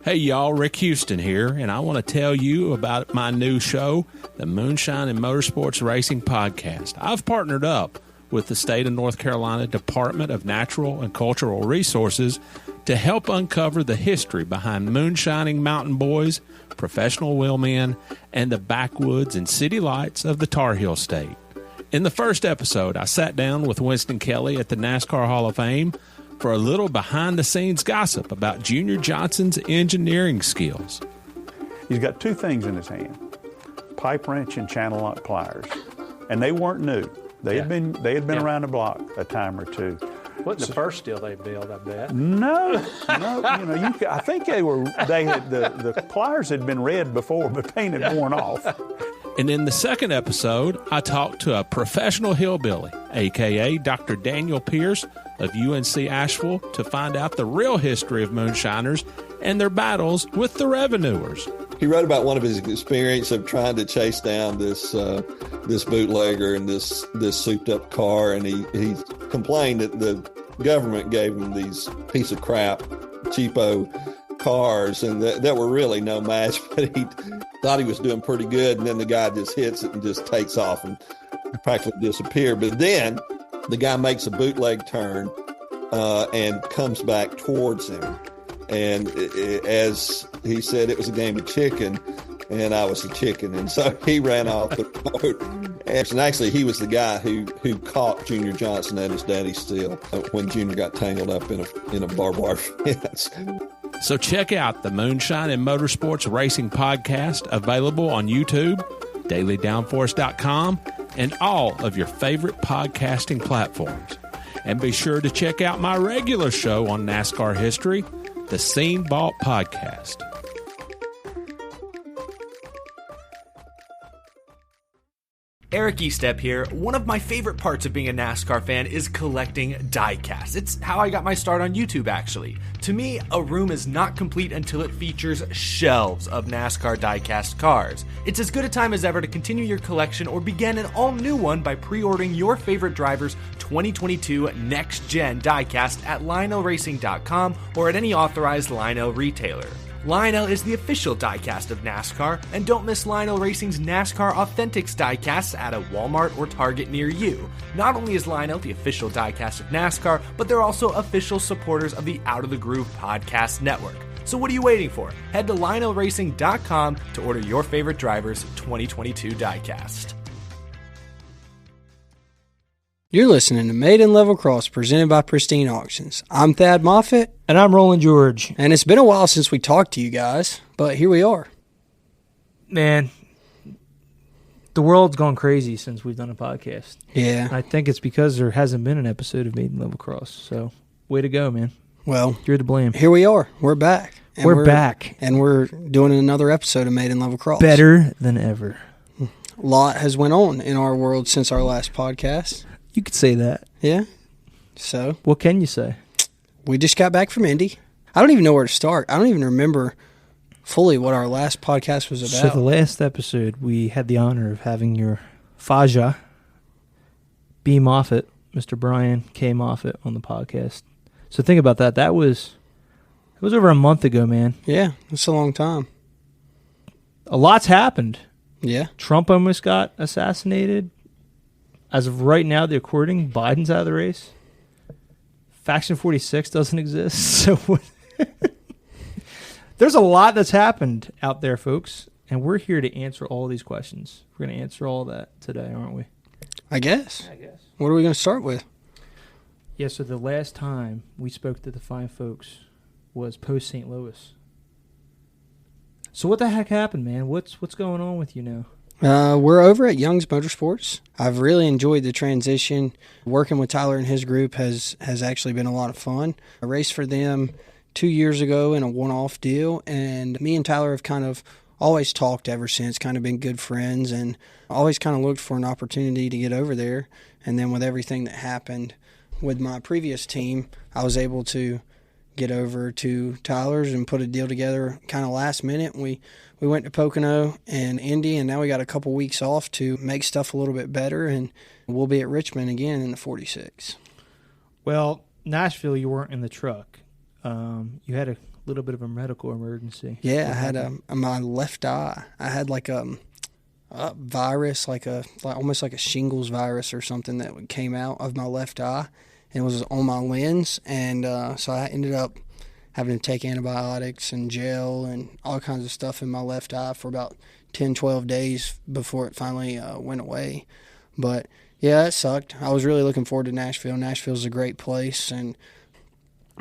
Hey y'all, Rick Houston here, and I want to tell you about my new show, the Moonshine and Motorsports Racing Podcast. I've partnered up with the state of North Carolina Department of Natural and Cultural Resources to help uncover the history behind moonshining mountain boys, professional wheelmen, and the backwoods and city lights of the Tar Heel State. In the first episode, I sat down with Winston Kelly at the NASCAR Hall of Fame for a little behind-the-scenes gossip about Junior Johnson's engineering skills. He's got two things in his hand, pipe wrench and channel lock pliers. And they weren't new. They had been around the block a time or two. Wasn't the first steel they built, I bet. No. I think the pliers had been red before, but paint had worn off. And in the second episode, I talked to a professional hillbilly, a.k.a. Dr. Daniel Pierce of UNC Asheville, to find out the real history of moonshiners and their battles with the revenuers. He wrote about one of his experience of trying to chase down this bootlegger in this souped-up car, and he complained that the government gave him these piece of crap, cheapo cars, and that were really no match, but he thought he was doing pretty good, and then the guy just hits it and just takes off and practically disappeared. But then the guy makes a bootleg turn and comes back towards him. And as he said, it was a game of chicken, and I was the chicken. And so he ran off the road. And actually, he was the guy who caught Junior Johnson at his daddy's steel when Junior got tangled up in a barbed wire fence. So check out the Moonshine and Motorsports Racing Podcast, available on YouTube, dailydownforce.com, and all of your favorite podcasting platforms. And be sure to check out my regular show on NASCAR history, the Scene Vault Podcast. Eric Estep here. One of my favorite parts of being a NASCAR fan is collecting diecasts. It's how I got my start on YouTube, actually. To me, a room is not complete until it features shelves of NASCAR diecast cars. It's as good a time as ever to continue your collection or begin an all-new one by pre-ordering your favorite driver's 2022 next-gen diecast at LionelRacing.com or at any authorized Lionel retailer. Lionel is the official diecast of NASCAR, and don't miss Lionel Racing's NASCAR Authentics diecasts at a Walmart or Target near you. Not only is Lionel the official diecast of NASCAR, but they're also official supporters of the Out of the Groove podcast network. So what are you waiting for? Head to LionelRacing.com to order your favorite driver's 2022 diecast. You're listening to Maiden Level Cross, presented by Pristine Auctions. I'm Thad Moffitt. And I'm Rowland George. And it's been a while since we talked to you guys, but here we are. Man, the world's gone crazy since we've done a podcast. Yeah. I think it's because there hasn't been an episode of Maiden Level Cross. So, way to go, man. Well, you're to blame. Here we are. We're back. And we're back. And we're doing another episode of Maiden Level Cross. Better than ever. A lot has went on in our world since our last podcast. You could say that. Yeah. So? What can you say? We just got back from Indy. I don't even know where to start. I don't even remember fully what our last podcast was about. So the last episode, we had the honor of having your Faja, B. Moffitt, Mr. Brian K. Moffitt, on the podcast. So think about that. It was over a month ago, man. Yeah, it's a long time. A lot's happened. Yeah. Trump almost got assassinated. As of right now, the recording, Biden's out of the race. Faction 46 doesn't exist. So there's a lot that's happened out there, folks, and we're here to answer all these questions. We're going to answer all that today, aren't we? I guess. What are we going to start with? Yeah, so the last time we spoke to the fine folks was post St. Louis. So what the heck happened, man? What's going on with you now? We're over at Young's Motorsports. I've really enjoyed the transition. Working with Tyler and his group has actually been a lot of fun. I raced for them 2 years ago in a one-off deal, and me and Tyler have kind of always talked ever since, kind of been good friends, and always kind of looked for an opportunity to get over there. And then with everything that happened with my previous team, I was able to get over to Tyler's and put a deal together kind of last minute. We went to Pocono and Indy, and now we got a couple weeks off to make stuff a little bit better, and we'll be at Richmond again in the 46. Well, Nashville, you weren't in the truck. You had a little bit of a medical emergency. Yeah, I had my left eye. I had like a virus, almost like a shingles virus or something that came out of my left eye, and it was on my lens, and so I ended up having to take antibiotics and gel and all kinds of stuff in my left eye for about 10, 12 days before it finally went away. But yeah, it sucked. I was really looking forward to Nashville. Nashville's a great place and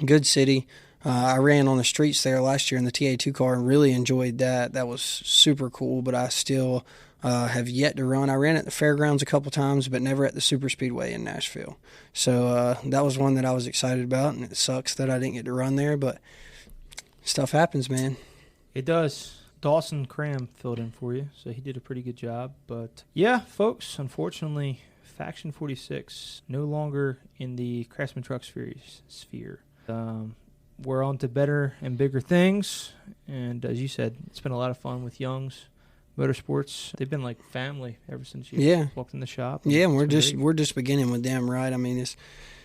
good city. I ran on the streets there last year in the TA2 car and really enjoyed that. That was super cool, but I still have yet to run. I ran at the fairgrounds a couple times, but never at the super speedway in Nashville. So that was one that I was excited about, and it sucks that I didn't get to run there, but stuff happens, man. It does. Dawson Cram filled in for you, so he did a pretty good job. But yeah, folks, unfortunately, Faction 46 no longer in the Craftsman Truck sphere. We're on to better and bigger things, and as you said, it's been a lot of fun with Young's Motorsports. They've been like family ever since you walked in the shop. Yeah, and we're just beginning with them, right? I mean,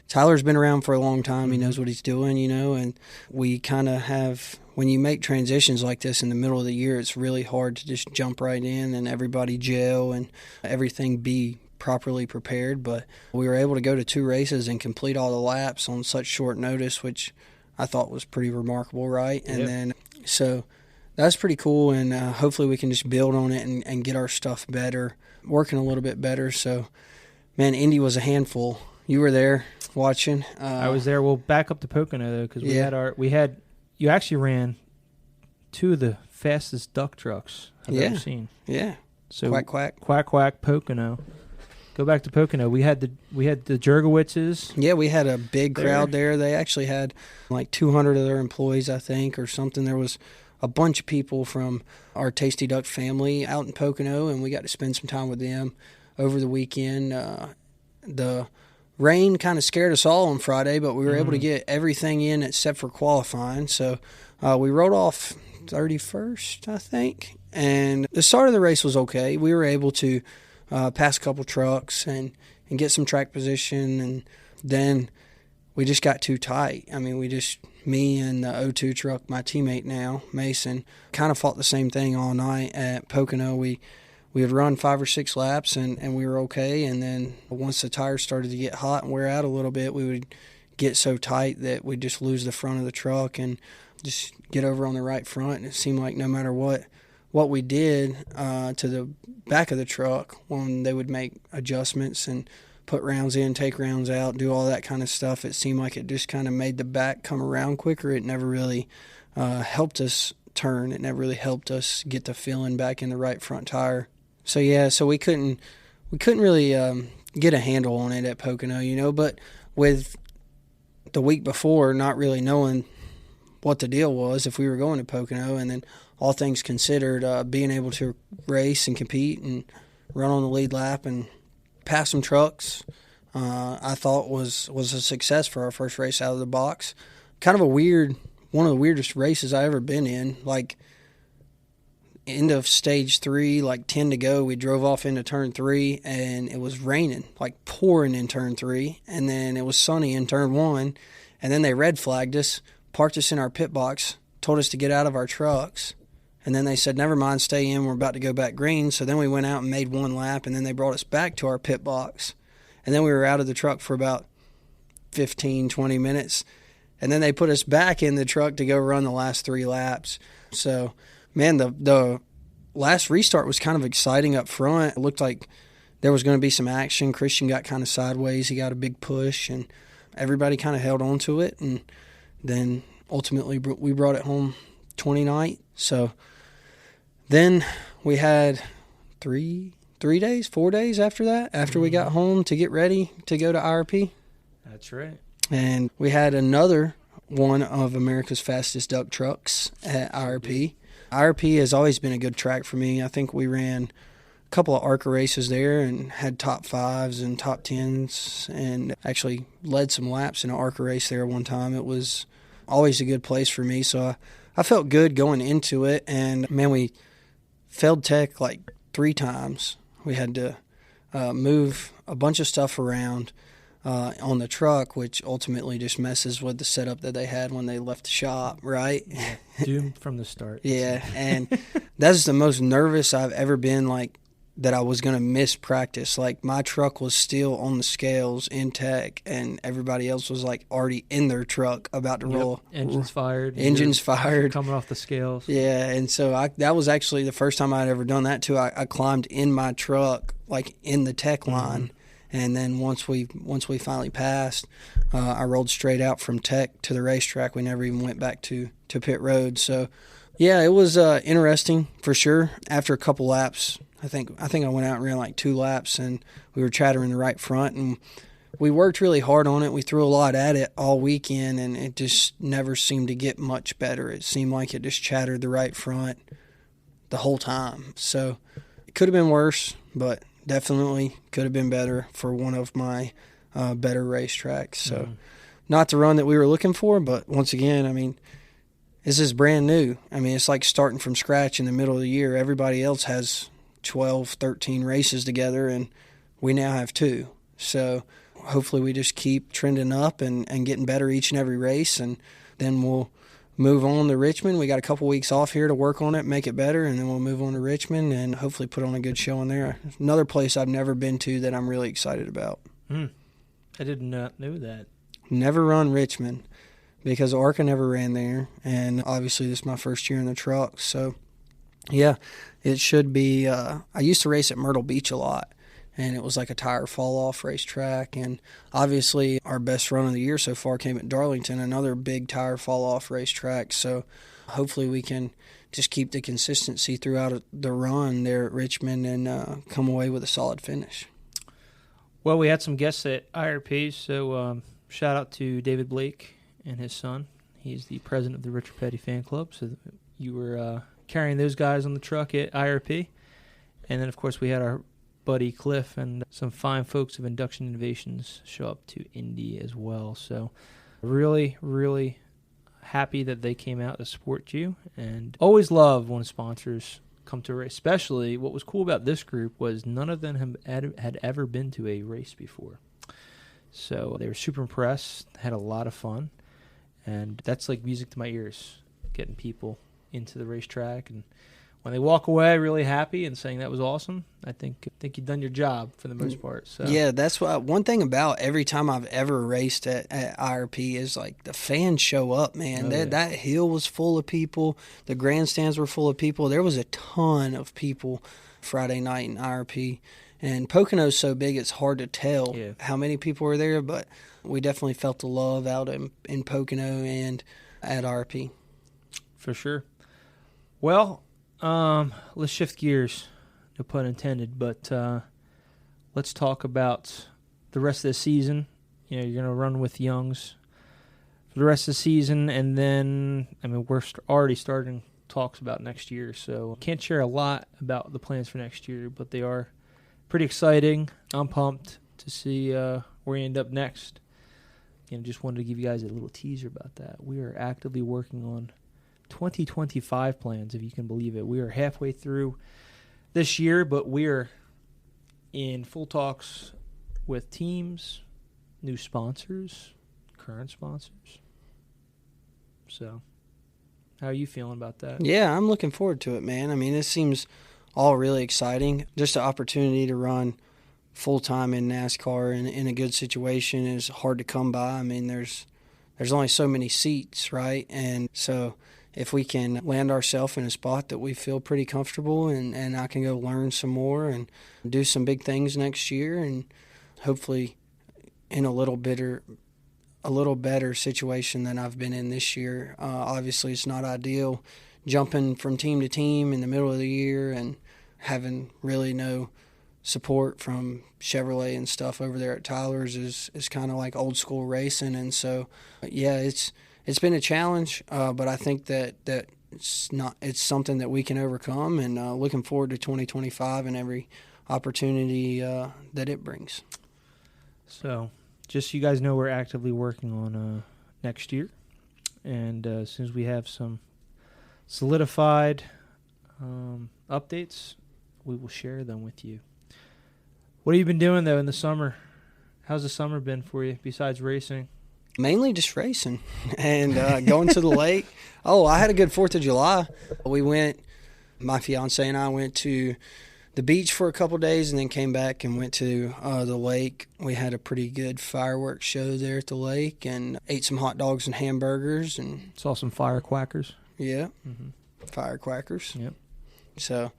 Tyler's been around for a long time. He knows what he's doing, and we kind of have, when you make transitions like this in the middle of the year, it's really hard to just jump right in and everybody gel and everything be properly prepared. But we were able to go to 2 races and complete all the laps on such short notice, which I thought was pretty remarkable, right? And then, so that's pretty cool, and hopefully we can just build on it and get our stuff better, working a little bit better. So, man, Indy was a handful. You were there watching. I was there. We'll back up to Pocono, though, because you actually ran 2 of the fastest duck trucks I've ever seen. Yeah. So quack, quack. Quack, quack, Pocono. Go back to Pocono. We had the Jergowitzes. Yeah, we had a big crowd there. They actually had like 200 of their employees, I think, or something. There was a bunch of people from our Tasty Duck family out in Pocono, and we got to spend some time with them over the weekend. The rain kind of scared us all on Friday, but we were able to get everything in except for qualifying. So we rode off 31st, I think, and the start of the race was okay. We were able to pass a couple trucks and get some track position, and then we just got too tight. I mean, me and the O2 truck, my teammate now, Mason, kind of fought the same thing all night at Pocono. We had run 5 or 6 laps, and we were okay, and then once the tires started to get hot and wear out a little bit, we would get so tight that we'd just lose the front of the truck and just get over on the right front, and it seemed like no matter what we did to the back of the truck, when they would make adjustments and put rounds in, take rounds out, do all that kind of stuff, it seemed like it just kind of made the back come around quicker. It never really helped us turn. It never really helped us get the feeling back in the right front tire. So yeah, so we couldn't really get a handle on it at Pocono, but with the week before not really knowing what the deal was, if we were going to Pocono, and then all things considered, being able to race and compete and run on the lead lap and pass some trucks, I thought was a success for our first race out of the box. Kind of one of the weirdest races I ever been in. Like, end of stage 3, like 10 to go, we drove off into turn 3, and it was raining, like pouring in turn 3, and then it was sunny in turn 1, and then they red flagged us, parked us in our pit box, told us to get out of our trucks, and then they said, never mind, stay in, we're about to go back green. So then we went out and made 1 lap, and then they brought us back to our pit box, and then we were out of the truck for about 15, 20 minutes, and then they put us back in the truck to go run the last 3 laps. So, man, the last restart was kind of exciting up front. It looked like there was going to be some action. Christian got kind of sideways. He got a big push, and everybody kind of held on to it, and then ultimately we brought it home 29th. So then we had 4 days after that, after we got home, to get ready to go to IRP. That's right. And we had another one of America's fastest duck trucks at IRP. IRP has always been a good track for me. I think we ran a couple of ARCA races there and had top 5s and top 10s, and actually led some laps in an ARCA race there one time. It was always a good place for me, so I felt good going into it. And, man, we failed tech like 3 times. We had to move a bunch of stuff around. on the truck, which ultimately just messes with the setup that they had when they left the shop, right? Yeah, doomed from the start. Yeah, and that's the most nervous I've ever been, like, that I was going to miss practice. Like, my truck was still on the scales in tech, and everybody else was, like, already in their truck about to roll. Engines fired. Engines fired. Coming off the scales. Yeah, and so that was actually the first time I'd ever done that, too. I climbed in my truck, like, in the tech line. And then once we finally passed, I rolled straight out from tech to the racetrack. We never even went back to pit road. So, yeah, it was interesting for sure. After a couple laps, I think I went out and ran like 2 laps, and we were chattering the right front, and we worked really hard on it. We threw a lot at it all weekend, and it just never seemed to get much better. It seemed like it just chattered the right front the whole time. So it could have been worse, but definitely could have been better for one of my better racetracks. So not the run that we were looking for, but once again, I mean, this is brand new. I mean, it's like starting from scratch in the middle of the year. Everybody else has 12, 13 races together, and we now have 2. So hopefully we just keep trending up and getting better each and every race, and then we'll move on to Richmond. We got a couple weeks off here to work on it, make it better, and then we'll move on to Richmond and hopefully put on a good show in there. Another place I've never been to that I'm really excited about. I did not know that. Never run Richmond because ARCA never ran there, and obviously this is my first year in the truck. So, yeah, it should be. I used to race at Myrtle Beach a lot, and it was like a tire fall-off racetrack. And obviously our best run of the year so far came at Darlington, another big tire fall-off racetrack. So hopefully we can just keep the consistency throughout the run there at Richmond and come away with a solid finish. Well, we had some guests at IRP, so shout out to David Blake and his son. He's the president of the Richard Petty Fan Club. So you were carrying those guys on the truck at IRP. And then, of course, we had our buddy Cliff and some fine folks of Induction Innovations show up to Indy as well. So really, really happy that they came out to support you, and always love when sponsors come to a race. Especially what was cool about this group was none of them had ever been to a race before. So they were super impressed, had a lot of fun, and that's like music to my ears, getting people into the racetrack, and when they walk away really happy and saying that was awesome, I think you've done your job for the most part. So yeah, that's what one thing about every time I've ever raced at IRP is like the fans show up, man. That hill was full of people. The grandstands were full of people. There was a ton of people Friday night in IRP. And Pocono's so big it's hard to tell how many people were there, but we definitely felt the love out in Pocono and at IRP. For sure. Well, let's shift gears, no pun intended, but let's talk about the rest of the season. You know, you're going to run with Youngs for the rest of the season, and then, I mean, we're already starting talks about next year, so can't share a lot about the plans for next year, but they are pretty exciting. I'm pumped to see where we end up next. You know, just wanted to give you guys a little teaser about that. We are actively working on 2025 plans, if you can believe it. We are halfway through this year, but we're in full talks with teams, new sponsors, current sponsors. So, how are you feeling about that? Yeah, I'm looking forward to it, man. I mean, it seems all really exciting. Just an opportunity to run full-time in NASCAR in a good situation is hard to come by. I mean, there's only so many seats, right? And so if we can land ourselves in a spot that we feel pretty comfortable and I can go learn some more and do some big things next year, and hopefully in a little better situation than I've been in this year. Obviously, it's not ideal jumping from team to team in the middle of the year and having really no support from Chevrolet and stuff over there at Tyler's is kind of like old school racing. And so, yeah, it's been a challenge, but I think that it's something that we can overcome, and looking forward to 2025 and every opportunity that it brings. So, just so you guys know, we're actively working on next year, and as soon as we have some solidified updates, we will share them with you. What have you been doing, though, in the summer How's the summer been for you besides racing? Mainly just racing and going to the lake. Oh, I had a good 4th of July. My fiance and I went to the beach for a couple days and then came back and went to the lake. We had a pretty good fireworks show there at the lake and ate some hot dogs and hamburgers. And Saw some firecrackers. Yeah, firecrackers. Yep. So,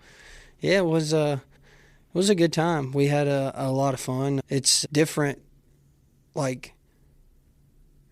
yeah, it was a good time. We had a lot of fun. It's different, like,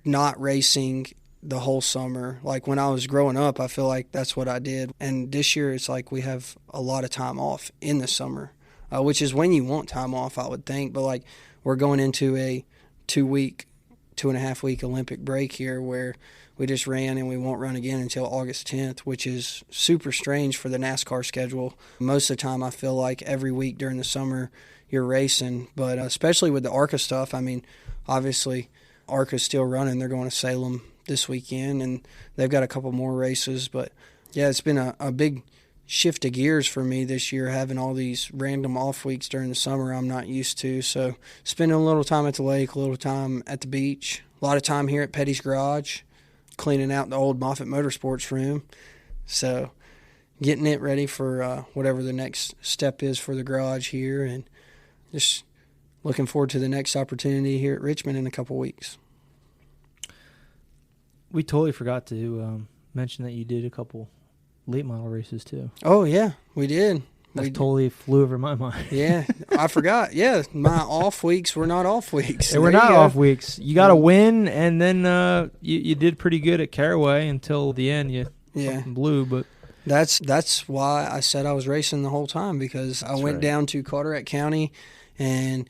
not racing the whole summer. Like when I was growing up, I feel like that's what I did. And this year it's like we have a lot of time off in the summer, which is when you want time off, I would think. But like we're going into a 2.5 week Olympic break here where we just ran and we won't run again until August 10th, which is super strange for the NASCAR schedule. Most of the time I feel like every week during the summer you're racing, but especially with the ARCA stuff, I mean, obviously ARCA's still running. They're going to Salem this weekend, and they've got a couple more races. But, yeah, it's been a big shift of gears for me this year, having all these random off weeks during the summer I'm not used to. So spending a little time at the lake, a little time at the beach, a lot of time here at Petty's Garage, cleaning out the old Moffitt Motorsports room. So getting it ready for whatever the next step is for the garage here, and just looking forward to the next opportunity here at Richmond in a couple weeks. We totally forgot to mention that you did a couple late model races too. Oh, yeah, we did. That totally flew over my mind. Yeah, I forgot. Yeah, my off weeks were not off weeks. They were not off weeks. You got to win, and then you did pretty good at Caraway until the end. You blew, but that's why I said I was racing the whole time, because I went down to Carteret County, and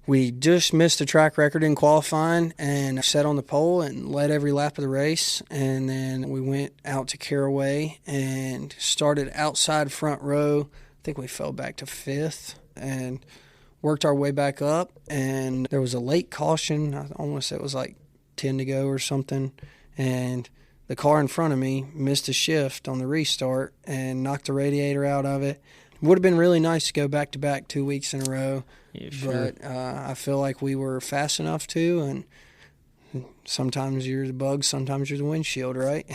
we just missed a track record in qualifying and sat on the pole and led every lap of the race. And then we went out to Caraway and started outside front row. I think we fell back to 5th and worked our way back up. And there was a late caution. I want to say it was like 10 to go or something. And the car in front of me missed a shift on the restart and knocked the radiator out of it. Would have been really nice to go back-to-back 2 weeks in a row. Yeah, sure. But I feel like we were fast enough to, and sometimes you're the bug, sometimes you're the windshield, right?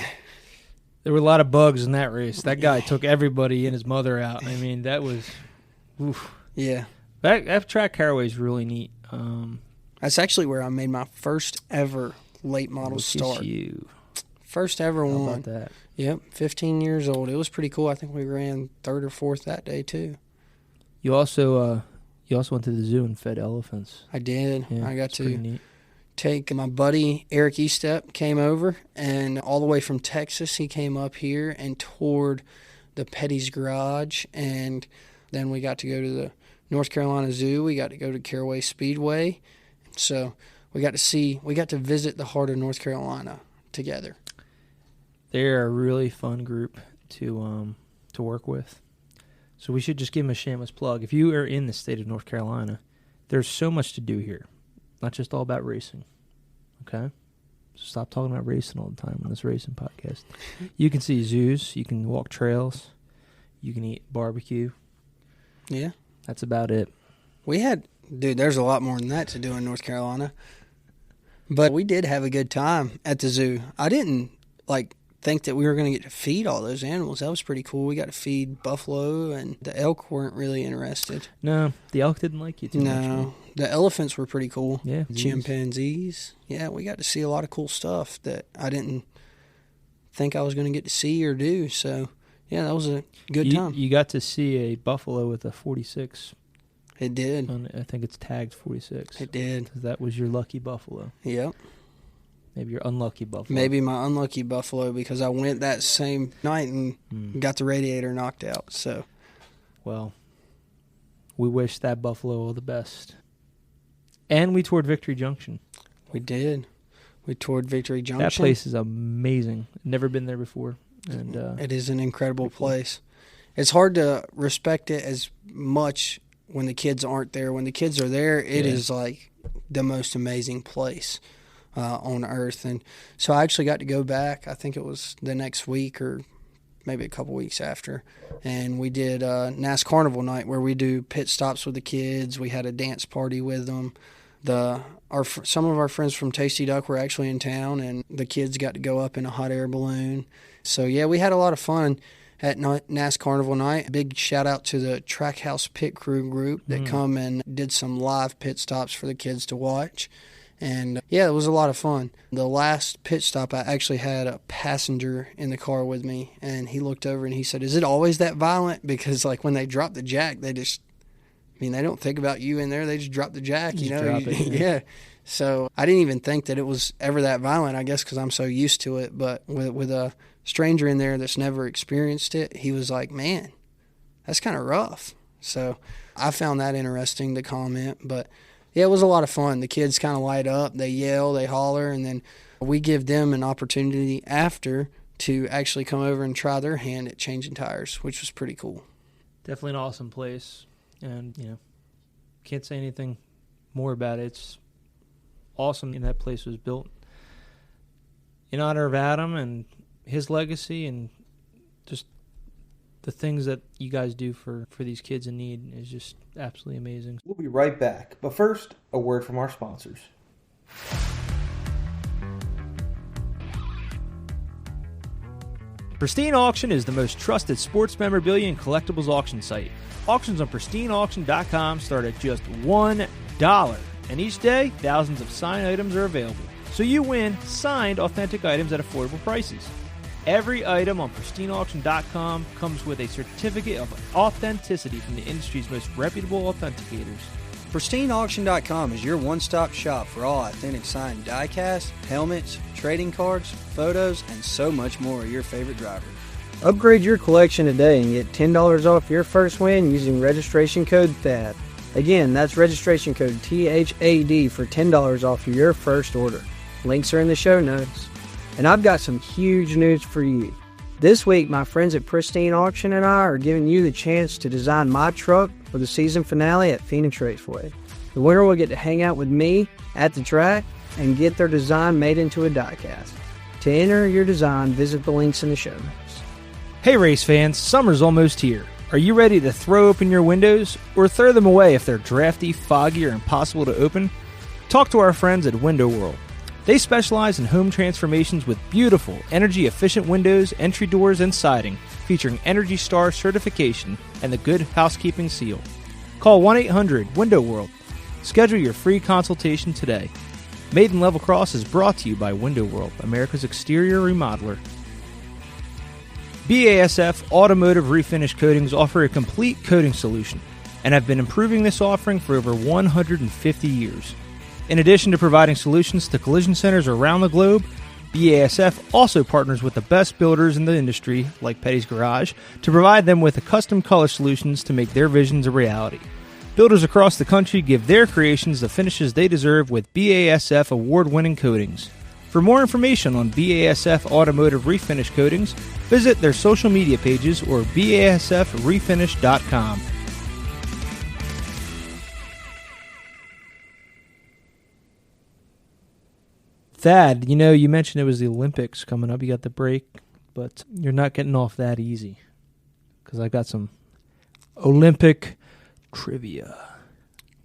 There were a lot of bugs in that race. That guy took everybody and his mother out. I mean, that was, oof. Yeah. That track Caraway is really neat. That's actually where I made my first ever late model start. You. First ever How one. about that? Yep, 15 years old. It was pretty cool. I think we ran 3rd or 4th that day too. You also went to the zoo and fed elephants. I did. Yeah, I got to neat. Take my buddy Eric Estep came over, and all the way from Texas he came up here and toured the Petty's Garage, and then we got to go to the North Carolina Zoo. We got to go to Caraway Speedway. So we got to visit the heart of North Carolina together. They're a really fun group to work with. So we should just give them a shameless plug. If you are in the state of North Carolina, there's so much to do here. Not just all about racing. Okay? So stop talking about racing all the time on this racing podcast. You can see zoos. You can walk trails. You can eat barbecue. Yeah. That's about it. There's a lot more than that to do in North Carolina. But we did have a good time at the zoo. I didn't, think that we were going to get to feed all those animals. That was pretty cool. We got to feed buffalo, and the elk weren't really interested. No, the elk didn't like you too much. No, the elephants were pretty cool. Yeah. Chimpanzees. Yeah, we got to see a lot of cool stuff that I didn't think I was going to get to see or do. So, yeah, that was a good time. You got to see a buffalo with a 46. It did. I think it's tagged 46. It did. 'Cause that was your lucky buffalo. Yep. Maybe your unlucky buffalo. Maybe my unlucky buffalo, because I went that same night and got the radiator knocked out. So, well, we wish that buffalo all the best. And we toured Victory Junction. We did. We toured Victory Junction. That place is amazing. Never been there before. And it is an incredible place. It's hard to respect it as much when the kids aren't there. When the kids are there, it is like the most amazing place on earth. And so I actually got to go back. I think it was the next week or maybe a couple weeks after, and we did NAS Carnival night where we do pit stops with the kids. We had a dance party with them. Some of our friends from Tasty Duck were actually in town, and the kids got to go up in a hot air balloon. So, yeah, we had a lot of fun at NAS Carnival Night. Big shout-out to the Trackhouse Pit Crew group that come and did some live pit stops for the kids to watch. And, yeah, it was a lot of fun. The last pit stop, I actually had a passenger in the car with me, and he looked over and he said, "Is it always that violent?" Because, like, when they drop the jack, they don't think about you in there. They just drop the jack, Yeah. So I didn't even think that it was ever that violent, I guess, because I'm so used to it. But with a stranger in there that's never experienced it, he was like, "Man, that's kind of rough." So I found that interesting to comment. But, yeah, it was a lot of fun. The kids kind of light up. They yell, they holler, and then we give them an opportunity after to actually come over and try their hand at changing tires, which was pretty cool. Definitely an awesome place. And, can't say anything more about it. It's awesome. And that place was built in honor of Adam and his legacy, and just the things that you guys do for these kids in need is just absolutely amazing. We'll be right back. But first, a word from our sponsors. Pristine Auction is the most trusted sports memorabilia and collectibles auction site. Auctions on pristineauction.com start at just $1. And each day, thousands of signed items are available. So you win signed, authentic items at affordable prices. Every item on pristineauction.com comes with a certificate of authenticity from the industry's most reputable authenticators. PristineAuction.com is your one-stop shop for all authentic signed die-cast, helmets, trading cards, photos, and so much more of your favorite drivers. Upgrade your collection today and get $10 off your first win using registration code THAD. Again, that's registration code THAD for $10 off your first order. Links are in the show notes. And I've got some huge news for you. This week, my friends at Pristine Auction and I are giving you the chance to design my truck for the season finale at Phoenix Raceway. The winner will get to hang out with me at the track and get their design made into a diecast. To enter your design, visit the links in the show notes. Hey race fans, summer's almost here. Are you ready to throw open your windows or throw them away if they're drafty, foggy, or impossible to open? Talk to our friends at Window World. They specialize in home transformations with beautiful, energy-efficient windows, entry doors, and siding, featuring Energy Star certification and the Good Housekeeping seal. Call 1-800-WINDOW WORLD. Schedule your free consultation today. Made in Level Cross is brought to you by Window World, America's exterior remodeler. BASF Automotive Refinish Coatings offer a complete coating solution and have been improving this offering for over 150 years. In addition to providing solutions to collision centers around the globe, BASF also partners with the best builders in the industry, like Petty's Garage, to provide them with custom color solutions to make their visions a reality. Builders across the country give their creations the finishes they deserve with BASF award-winning coatings. For more information on BASF Automotive Refinish Coatings, visit their social media pages or basfrefinish.com. Thad, you mentioned it was the Olympics coming up. You got the break, but you're not getting off that easy because I got some Olympic trivia.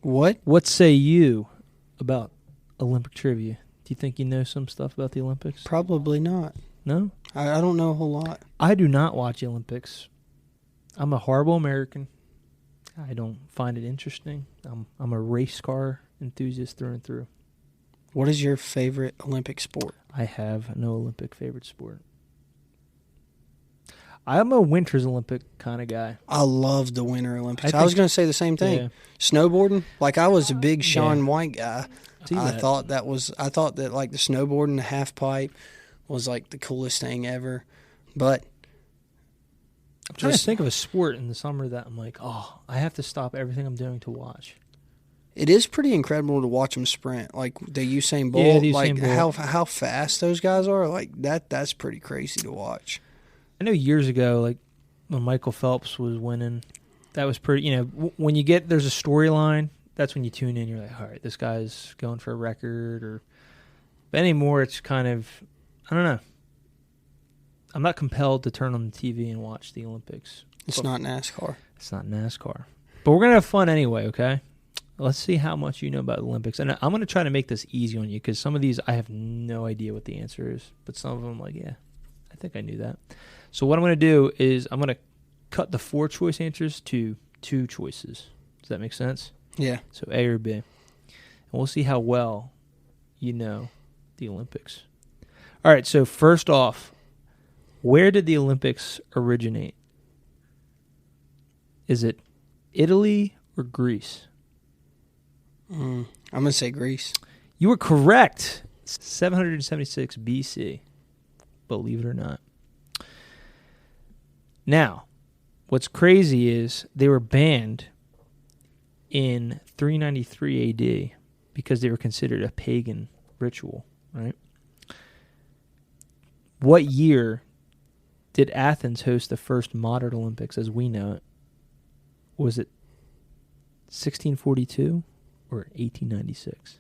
What say you about Olympic trivia? Do you think you know some stuff about the Olympics? Probably not. No? I don't know a whole lot. I do not watch the Olympics. I'm a horrible American. I don't find it interesting. I'm a race car enthusiast through and through. What is your favorite Olympic sport? I have no Olympic favorite sport. I'm a Winter's Olympic kind of guy. I love the Winter Olympics. I was going to say the same thing. Yeah. Snowboarding, like I was a big Shaun White guy. I thought that like the snowboarding, the half pipe was like the coolest thing ever. But I'm trying to think of a sport in the summer that I'm like, I have to stop everything I'm doing to watch. It is pretty incredible to watch them sprint, like the Usain Bolt. Yeah, like how fast those guys are. Like that's pretty crazy to watch. I know years ago, like when Michael Phelps was winning, that was pretty. When you get there's a storyline, that's when you tune in. You're like, all right, this guy's going for a record. But anymore, it's kind of, I don't know. I'm not compelled to turn on the TV and watch the Olympics. It's not NASCAR. It's not NASCAR. But we're gonna have fun anyway, okay? Let's see how much you know about the Olympics. And I'm going to try to make this easy on you because some of these I have no idea what the answer is. But some of them, like, yeah, I think I knew that. So what I'm going to do is I'm going to cut the 4-choice answers to 2 choices. Does that make sense? Yeah. So A or B. And we'll see how well you know the Olympics. All right, so first off, where did the Olympics originate? Is it Italy or Greece? I'm going to say Greece. You were correct. 776 BC, believe it or not. Now, what's crazy is they were banned in 393 AD because they were considered a pagan ritual, right? What year did Athens host the first modern Olympics as we know it? Was it 1642 or 1896?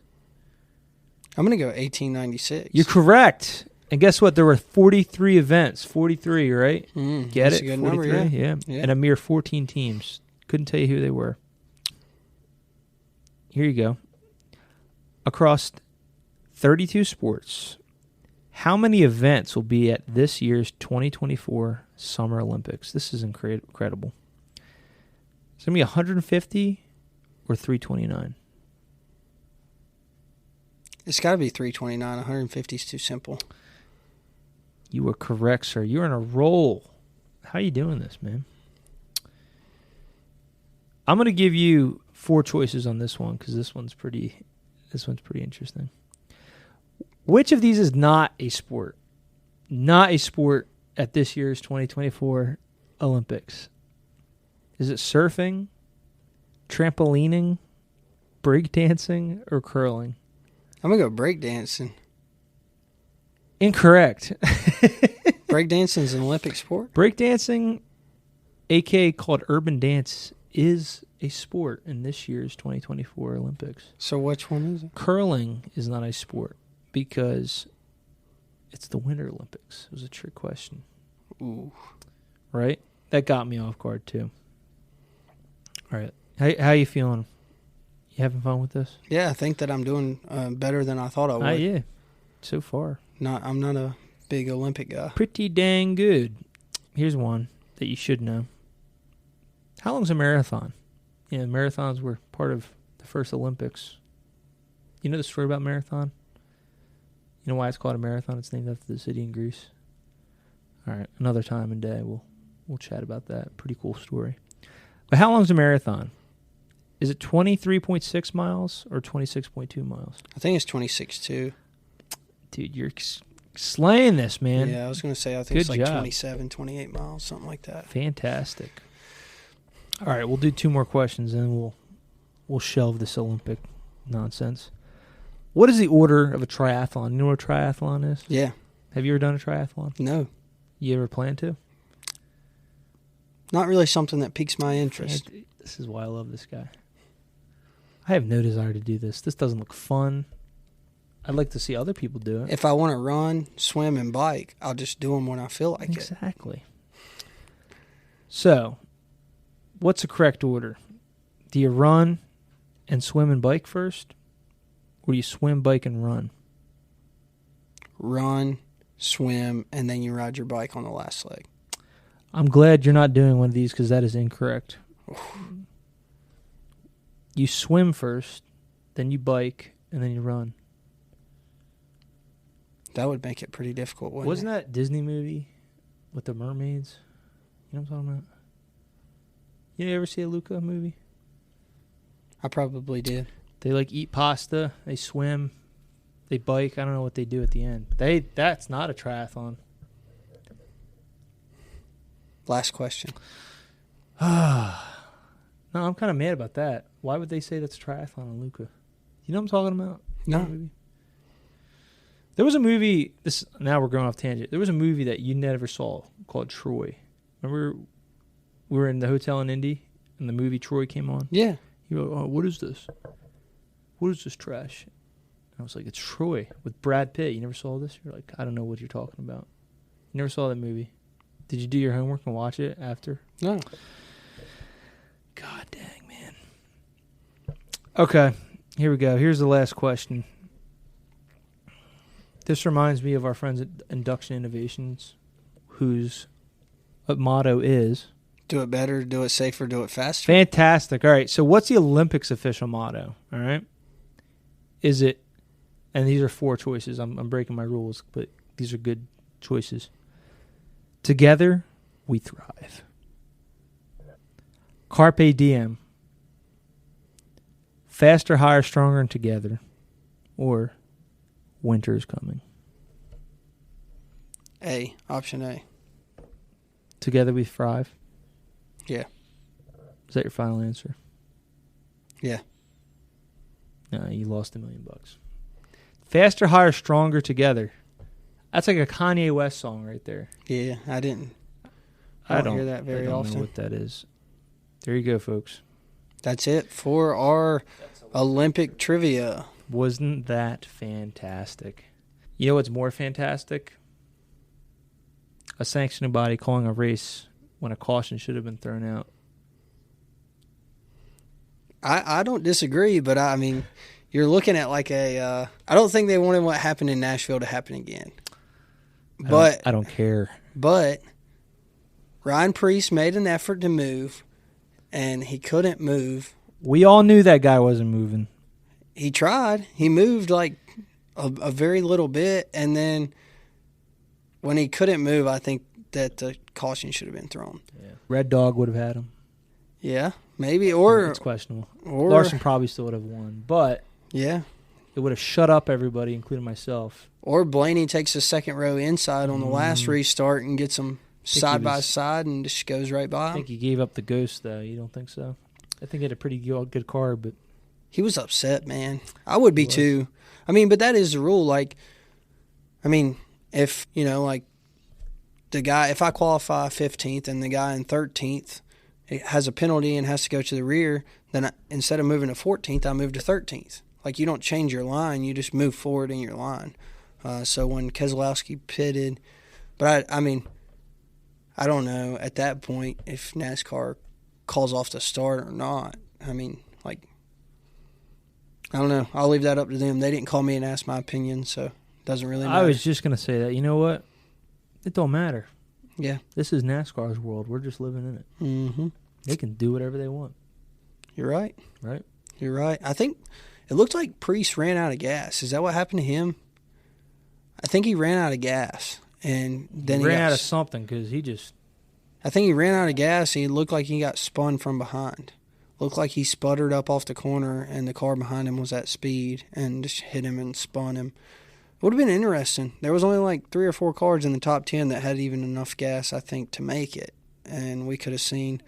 I'm going to go 1896. You're correct. And guess what? There were 43 events. 43, right? Get that's it? a good 43? number, yeah. And a mere 14 teams. Couldn't tell you who they were. Here you go. Across 32 sports, how many events will be at this year's 2024 Summer Olympics? This is incredible. It's going to be 150 or 329? It's got to be 329. 150 is too simple. You were correct, sir. You're on a roll. How are you doing this, man? I'm going to give you 4 choices on this one because this one's pretty interesting. Which of these is not a sport? Not a sport at this year's 2024 Olympics. Is it surfing, trampolining, breakdancing, or curling? I'm going to go breakdancing. Incorrect. Breakdancing is an Olympic sport? Breakdancing, a.k.a. called urban dance, is a sport in this year's 2024 Olympics. So which one is it? Curling is not a sport because it's the Winter Olympics. It was a trick question. Ooh. Right? That got me off guard, too. All right. How you feeling? You having fun with this? Yeah, I think that I'm doing better than I thought I would. Yeah. So far. I'm not a big Olympic guy. Pretty dang good. Here's one that you should know. How long's a marathon? Yeah, marathons were part of the first Olympics. You know the story about marathon? You know why it's called a marathon? It's named after the city in Greece. All right, another time and day we'll chat about that. Pretty cool story. But how long's a marathon? Is it 23.6 miles or 26.2 miles? I think it's 26.2. Dude, you're slaying this, man. Yeah, I was going to say I think Good it's like job. 27, 28 miles, something like that. Fantastic. All right, we'll do 2 more questions and we'll shelve this Olympic nonsense. What is the order of a triathlon? You know what a triathlon is? Yeah. Have you ever done a triathlon? No. You ever plan to? Not really something that piques my interest. This is why I love this guy. I have no desire to do this. This doesn't look fun. I'd like to see other people do it. If I want to run, swim, and bike, I'll just do them when I feel like it. Exactly. So, what's the correct order? Do you run and swim and bike first? Or do you swim, bike, and run? Run, swim, and then you ride your bike on the last leg. I'm glad you're not doing one of these because that is incorrect. You swim first, then you bike, and then you run. That would make it pretty difficult, wouldn't Wasn't it? that Disney movie with the mermaids? You know what I'm talking about? You ever see a Luca movie? I probably did. They like eat pasta, they swim, they bike. I don't know what they do at the end. That's not a triathlon. Last question. No, I'm kind of mad about that. Why would they say that's a triathlon on Luca? You know what I'm talking about? No. Movie? There was a movie. Now we're going off tangent. There was a movie that you never saw called Troy. Remember, we were in the hotel in Indy, and the movie Troy came on. Yeah. You were like, "Oh, what is this? What is this trash?" And I was like, "It's Troy with Brad Pitt." You never saw this? You're like, "I don't know what you're talking about." You never saw that movie? Did you do your homework and watch it after? No. God dang, man. Okay, here we go. Here's the last question. This reminds me of our friends at Induction Innovations, whose motto is... Do it better, do it safer, do it faster. Fantastic. All right, so what's the Olympics official motto? All right. Is it... And these are 4 choices. I'm breaking my rules, but these are good choices. Together, we thrive. Carpe diem. Faster, higher, stronger, and together. Or winter is coming. A. Option A. Together we thrive. Yeah. Is that your final answer? Yeah. No, you lost $1 million. Faster, higher, stronger, together. That's like a Kanye West song right there. Yeah, I don't hear that very I don't often. know what that is. There you go, folks. That's it for our Olympic trivia. Wasn't that fantastic? You know what's more fantastic? A sanctioning body calling a race when a caution should have been thrown out. I don't disagree, but I mean, you're looking at like I don't think they wanted what happened in Nashville to happen again. But I don't care. But Ryan Preece made an effort to move, and he couldn't move. We all knew that guy wasn't moving. He tried. He moved like a very little bit, and then when he couldn't move, I think that the caution should have been thrown. Yeah. Red Dog would have had him. Yeah, maybe. Or it's questionable. Or Larson probably still would have won, but yeah, it would have shut up everybody, including myself. Or Blaney takes the second row inside on the last restart and gets them side by side and just goes right by him. I think he gave up the ghost, though. You don't think so? I think he had a pretty good car, but... He was upset, man. I would be, too. I mean, but that is the rule. Like, I mean, if, you know, like, the guy... If I qualify 15th and the guy in 13th has a penalty and has to go to the rear, then instead of moving to 14th, I move to 13th. Like, you don't change your line. You just move forward in your line. So when Keselowski pitted, but I mean, I don't know at that point if NASCAR calls off the start or not. I mean, like, I don't know. I'll leave that up to them. They didn't call me and ask my opinion, so it doesn't really matter. I was just going to say that. You know what? It don't matter. Yeah. This is NASCAR's world. We're just living in it. Mm-hmm. They can do whatever they want. You're right. Right? You're right. I think it looked like Preece ran out of gas. Is that what happened to him? I think he ran out of gas, and then he ran out of something because he just... I think he ran out of gas, and he looked like he got spun from behind. Looked like he sputtered up off the corner, and the car behind him was at speed and just hit him and spun him. It would have been interesting. There was only like 3 or 4 cars in the top 10 that had even enough gas, I think, to make it, and we could have seen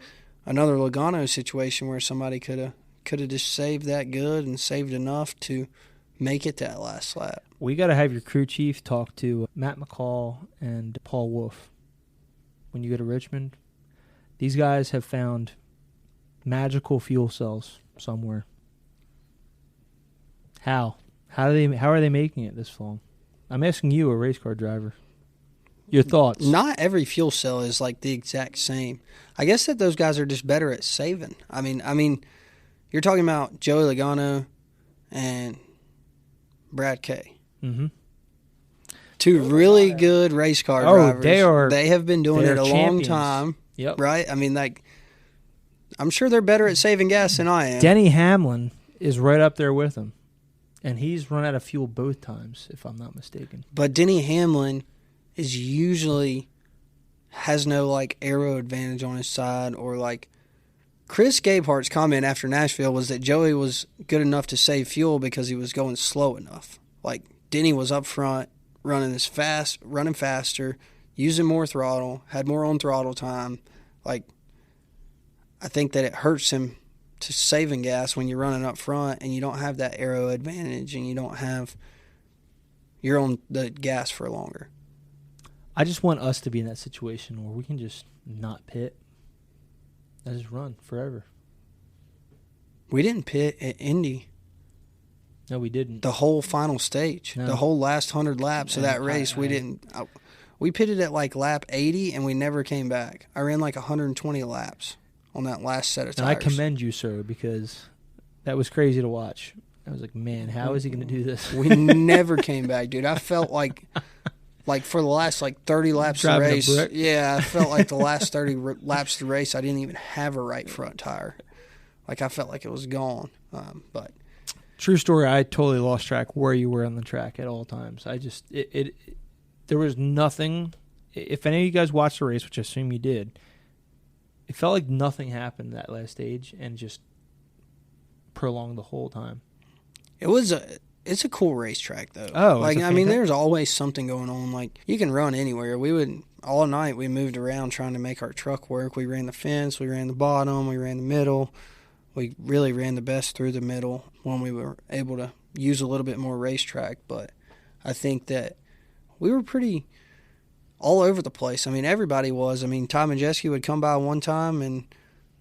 another Logano situation where somebody could have just saved that good and saved enough to make it that last lap. We got to have your crew chief talk to Matt McCall and Paul Wolf when you go to Richmond. These guys have found magical fuel cells somewhere. How? How are they making it this long? I'm asking you, a race car driver. Your thoughts? Not every fuel cell is like the exact same. I guess that those guys are just better at saving. I mean, you're talking about Joey Logano and Brad Kay. Mm-hmm. 2 really good race car drivers. They have been doing it a long time. Yep. Right? I mean, like, I'm sure they're better at saving gas than I am. Denny Hamlin is right up there with him. And he's run out of fuel both times, if I'm not mistaken. But Denny Hamlin is usually has no, like, aero advantage on his side, or, like, Chris Gabehart's comment after Nashville was that Joey was good enough to save fuel because he was going slow enough. Like, Denny was up front, running faster, using more throttle, had more on throttle time. Like, I think that it hurts him to saving gas when you're running up front and you don't have that aero advantage and you're on the gas for longer. I just want us to be in that situation where we can just not pit. I just run forever. We didn't pit at Indy. No, we didn't. The whole final stage. No. The whole last 100 laps of that race, we didn't. We pitted at like lap 80 and we never came back. I ran like 120 laps on that last set of tires. And I commend you, sir, because That was crazy to watch. I was like, man, how is he going to do this? We never came back, dude. I felt like for the last 30 laps of the race. Yeah, I felt like the last 30 laps of the race, I didn't even have a right front tire. Like, I felt like it was gone. But true story, I totally lost track where you were on the track at all times. I just, there was nothing. If any of you guys watched the race, which I assume you did, it felt like nothing happened that last stage and just prolonged the whole time. It's a cool racetrack though. Oh, like I mean, there's always something going on. Like you can run anywhere. All night we moved around trying to make our truck work. We ran the fence, we ran the bottom, we ran the middle. We really ran the best through the middle when we were able to use a little bit more racetrack. But I think that we were pretty all over the place. I mean, everybody was. I mean, Ty Majeski would come by one time and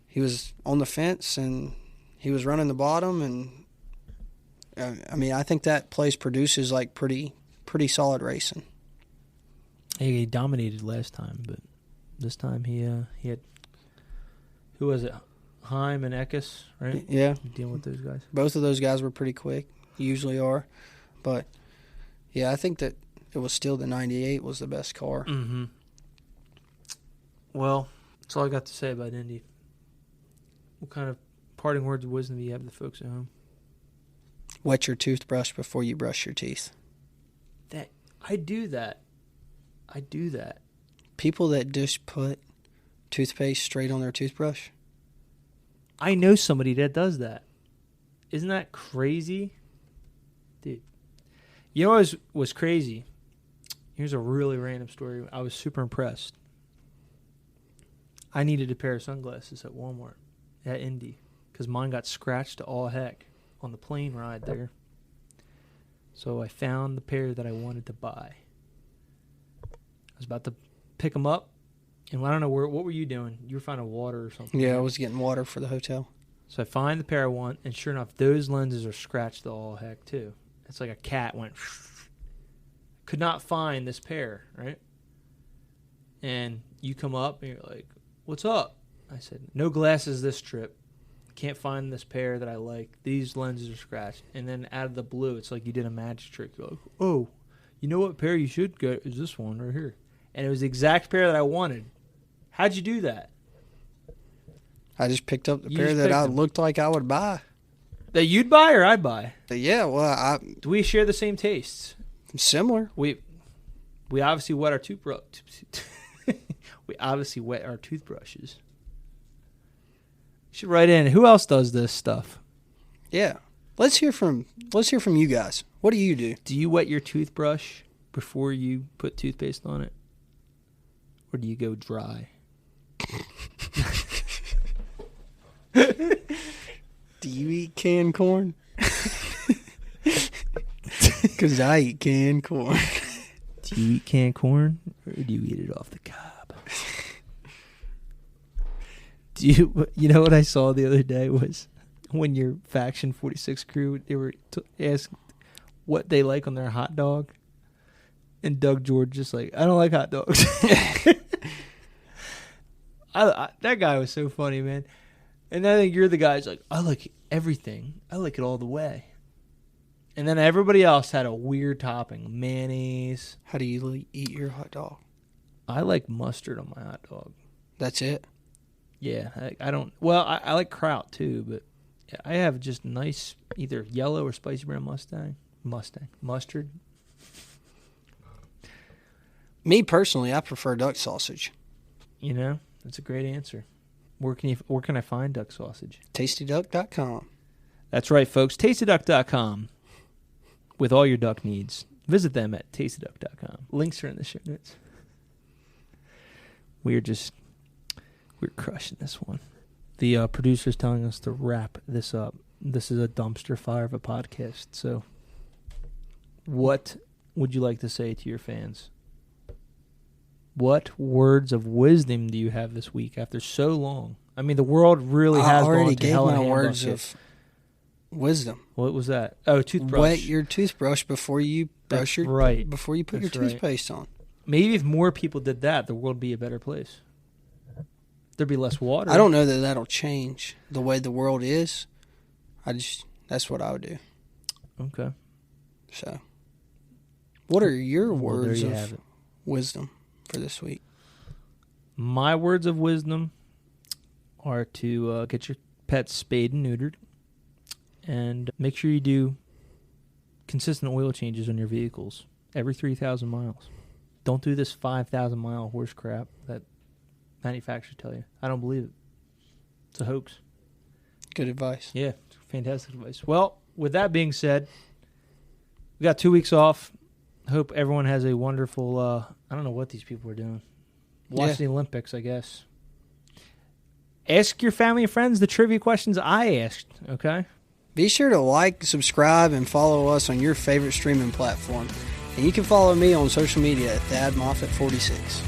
he was on the fence and he was running the bottom. And I mean, I think that place produces like pretty solid racing. He dominated last time, but this time he had, who was it? Heim and Eckes, right? Yeah. Dealing with those guys. Both of those guys were pretty quick. Usually are. But, yeah, I think that it was still the 98 was the best car. Mm-hmm. Well, that's all I got to say about Indy. What kind of parting words of wisdom do you have to the folks at home? Wet your toothbrush before you brush your teeth. I do that. People that just put toothpaste straight on their toothbrush. I know somebody that does that. Isn't that crazy? Dude. You know what was crazy? Here's a really random story. I was super impressed. I needed a pair of sunglasses at Walmart at Indy because mine got scratched to all heck on the plane ride there. So I found the pair that I wanted to buy. I was about to pick them up. And I don't know, what were you doing? You were finding water or something. Yeah, I was getting water for the hotel. So I find the pair I want, and sure enough, those lenses are scratched to all heck, too. It's like a cat went, could not find this pair, right? And you come up, and you're like, what's up? I said, no glasses this trip. Can't find this pair that I like. These lenses are scratched. And then out of the blue, it's like you did a magic trick. You're like, oh, you know what pair you should get is this one right here. And it was the exact pair that I wanted. How'd you do that? I just picked up the pair that I looked like I would buy. That you'd buy or I'd buy? Yeah, well, do we share the same tastes? Similar. We obviously wet our we obviously wet our toothbrushes. You should write in. Who else does this stuff? Yeah. Let's hear from you guys. What do you do? Do you wet your toothbrush before you put toothpaste on it? Or do you go dry? Do you eat canned corn? Because I eat canned corn. Do you eat canned corn, or do you eat it off the cob? You know what I saw the other day was when your Faction 46 crew, they were asked what they like on their hot dog, and Doug George just like, I don't like hot dogs. That guy was so funny, man. And I think you're the guy's like, I like everything. I like it all the way. And then everybody else had a weird topping, mayonnaise. How do you eat your hot dog? I like mustard on my hot dog. That's it? Yeah, I don't. Well, I like kraut too, but I have just nice either yellow or spicy brown mustard. Me personally, I prefer duck sausage. You know, that's a great answer. Where can I find duck sausage? TastyDuck.com. That's right, folks. TastyDuck.com. With all your duck needs, visit them at TastyDuck.com. Links are in the show notes. We're crushing this one. The producer's telling us to wrap this up. This is a dumpster fire of a podcast. So, what would you like to say to your fans? What words of wisdom do you have this week after so long? I mean, the world really has gone to hell in a handbasket. I already gave my words of wisdom. What was that? Oh, toothbrush. Wet your toothbrush before you before you put your toothpaste on. Maybe if more people did that, the world would be a better place. There'd be less water. I don't know that that'll change the way the world is. That's what I would do. Okay. So, what are your Well, there words you of have it. wisdom for this week? My words of wisdom are to get your pets spayed and neutered, and make sure you do consistent oil changes on your vehicles every 3,000 miles. Don't do this 5,000-mile horse crap that manufacturers tell you. I don't believe it. It's a hoax. Good advice. Yeah, fantastic advice. Well, with that being said, we got 2 weeks off. Hope everyone has a wonderful, I don't know what these people are doing. Watch the Olympics, I guess. Ask your family and friends the trivia questions I asked, okay? Be sure to like, subscribe, and follow us on your favorite streaming platform. And you can follow me on social media at Thad Moffitt 46.